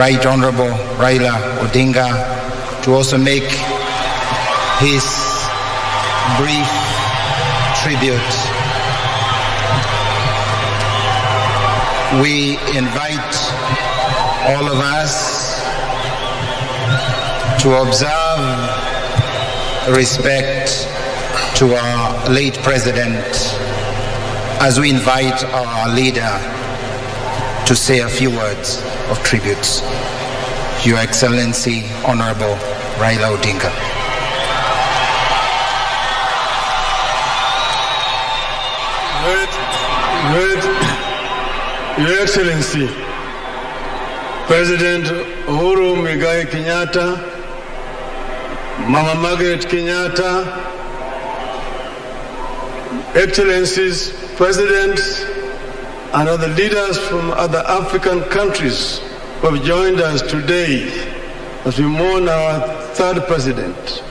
Right Honorable Raila Odinga to also make his brief tribute. We invite all of us to observe respect to our late president as we invite our leader to say a few words of tributes. Your Excellency, Honorable Raila Odinga. Your Excellency, President Uhuru Kenyatta, Mama Margaret Kenyatta, Excellencies, Presidents, and other leaders from other African countries who have joined us today as we mourn our third president,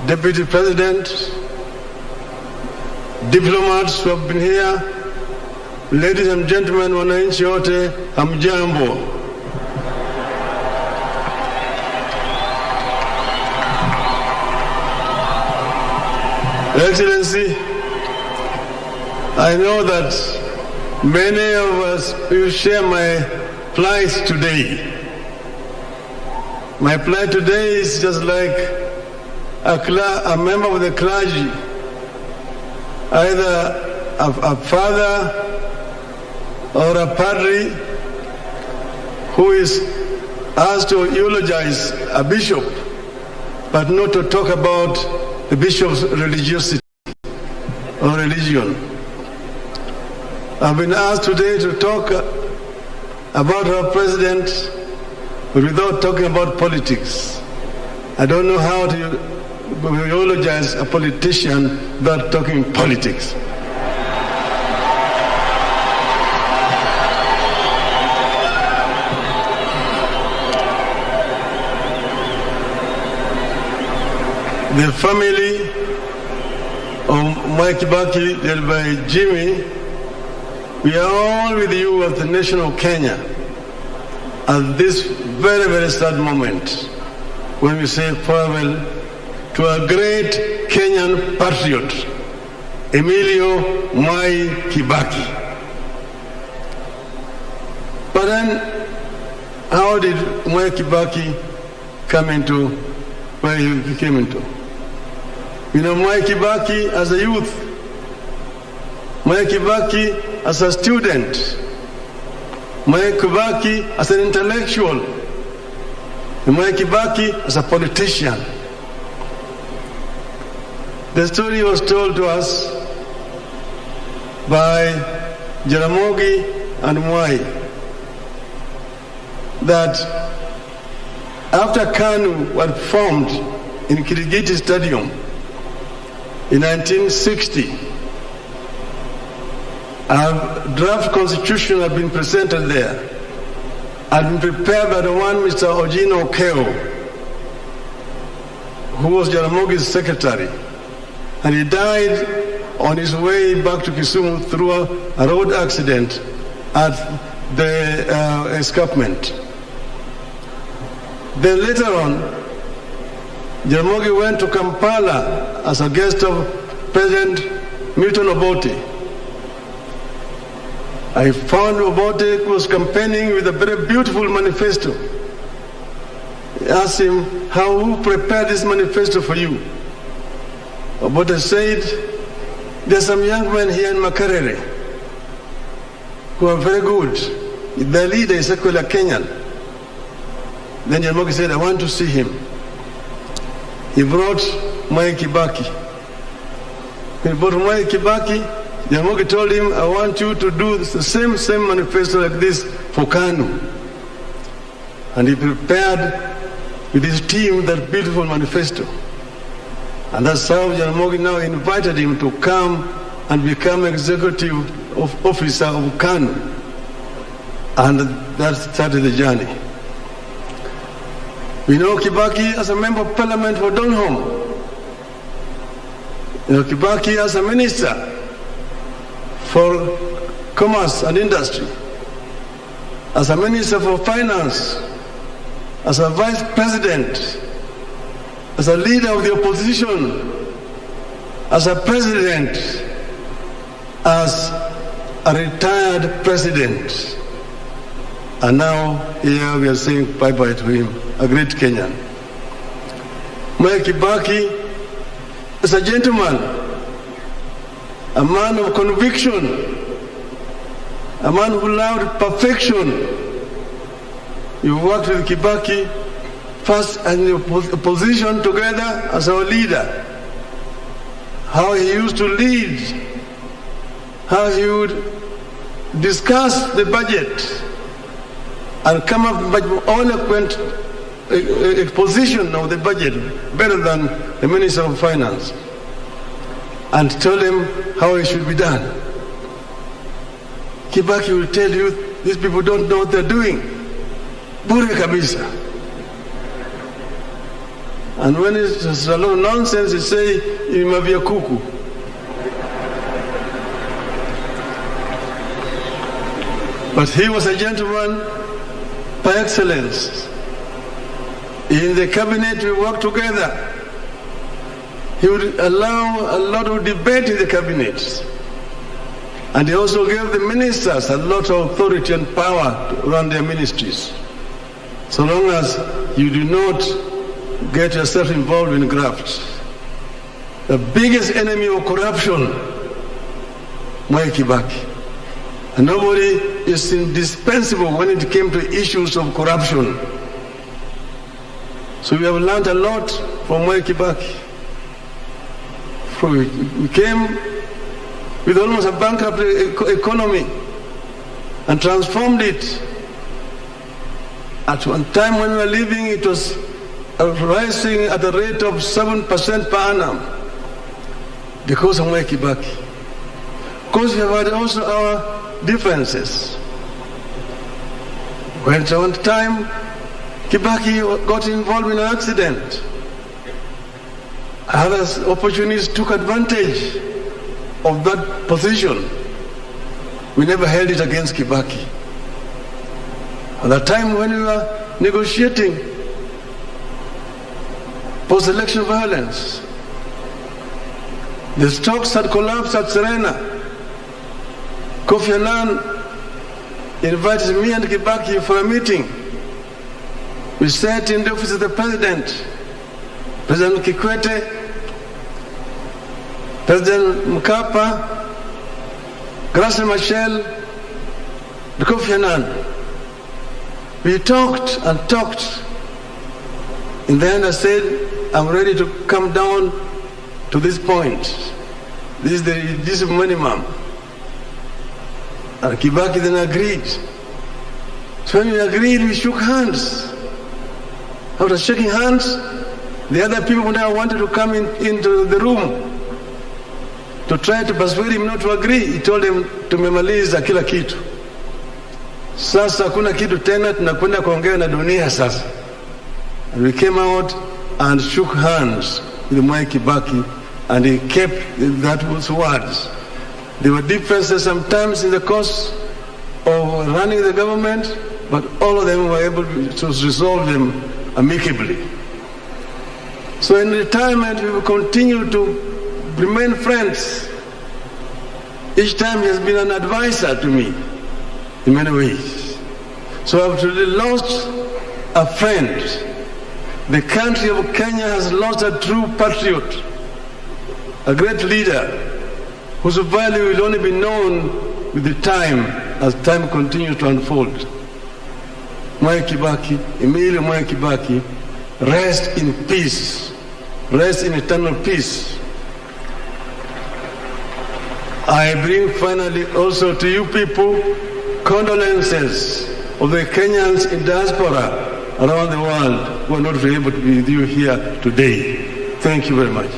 Deputy President, diplomats who have been here, ladies and gentlemen, wananchi wote, hamjambo. Excellency, I know that many of us will share my plight today. My plight today is just like a member of the clergy, either a father or a padre who is asked to eulogize a bishop, but not to talk about the bishop's religiosity or religion. I've been asked today to talk about our president, but without talking about politics. I don't know how to eulogize a politician without talking politics. The family of Mwai Kibaki, led by Jimmy, we are all with you as the nation of Kenya at this very, very sad moment when we say farewell to a great Kenyan patriot, Emilio Mwai Kibaki. But then, how did Mwai Kibaki come into where he came into? You know, Mwai Kibaki as a youth, Mwai Kibaki as a student, Mwai Kibaki as an intellectual, Mwai Kibaki as a politician. The story was told to us by Jaramogi and Mwai that after KANU was formed in Nyayo Stadium in 1960, a draft constitution had been presented there, had been prepared by the one Mr. Ojino Keo, who was Jaramogi's secretary, and he died on his way back to Kisumu through a road accident at the escarpment. Then later on, Jaramogi went to Kampala as a guest of President Milton Obote. I found Obote was campaigning with a very beautiful manifesto. I asked him, who prepared this manifesto for you? Obote said, there's some young men here in Makerere who are very good. Their leader is equally a Kenyan. Then Jaramogi said, I want to see him. He brought Mwai Kibaki. When he brought Mwai Kibaki, Jaramogi told him, I want you to do the same manifesto like this for KANU. And he prepared with his team that beautiful manifesto. And that's how Jaramogi now invited him to come and become executive officer of KANU. And that started the journey. We know Kibaki as a member of parliament for Donholm. You know Kibaki as a minister for commerce and industry. as a Minister for Finance, as a Vice President, as a leader of the opposition, as a president, as a retired president. And now here we are saying bye-bye to him, a great Kenyan. Mwai Kibaki is a gentleman, a man of conviction, a man who loved perfection. You worked with Kibaki first in the opposition together as our leader. How he used to lead, how he would discuss the budget and come up with eloquent exposition of the budget, better than the Minister of Finance, and tell him how it should be done. Kibaki will tell you, these people don't know what they're doing. Bure kabisa. And when it's a lot of nonsense, he say, imavia kuku. But he was a gentleman by excellence. In the cabinet, we worked together. He would allow a lot of debate in the cabinet. And he also gave the ministers a lot of authority and power to run their ministries. So long as you do not get yourself involved in graft. The biggest enemy of corruption, Mwai Kibaki. And nobody is indispensable when it came to issues of corruption. So we have learned a lot from Mwai Kibaki. We came with almost a bankrupt economy and transformed it. At one time when we were living, it was rising at a rate of 7% per annum because of Mwai Kibaki. Of course, we have had also our differences. When at one time Kibaki got involved in an accident, other opportunities took advantage of that position. We never held it against Kibaki. At the time when we were negotiating post-election violence, the stocks had collapsed at Serena. Kofi Annan invited me and Kibaki for a meeting. We sat in the office of the President, President Kikwete, President Mkapa, Grace Machel, and Kofi Annan. We talked and talked. In the end I said, I'm ready to come down to this point. This is the minimum. And Kibaki then agreed. So when we agreed, we shook hands. After shaking hands, the other people now wanted to come into the room to try to persuade him not to agree. He told them, tumemaliza kila kitu. Sasa hakuna kitu tena, tunakwenda kuongea na dunia sasa. And we came out and shook hands with Mwai Kibaki, and he kept that words. There were differences sometimes in the course of running the government, but all of them were able to resolve them amicably. So in retirement, we will continue to remain friends. Each time he has been an advisor to me in many ways. So I've really lost a friend. The country of Kenya has lost a true patriot, a great leader whose value will only be known with the time as time continues to unfold. Mwai Kibaki, Emilio Mwai Kibaki, rest in peace, rest in eternal peace. I bring finally also to you people condolences of the Kenyans in diaspora around the world who are not able to be with you here today. Thank you very much.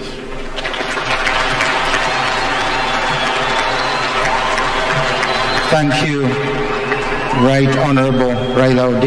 Thank you, Right Honorable Raila Odinga.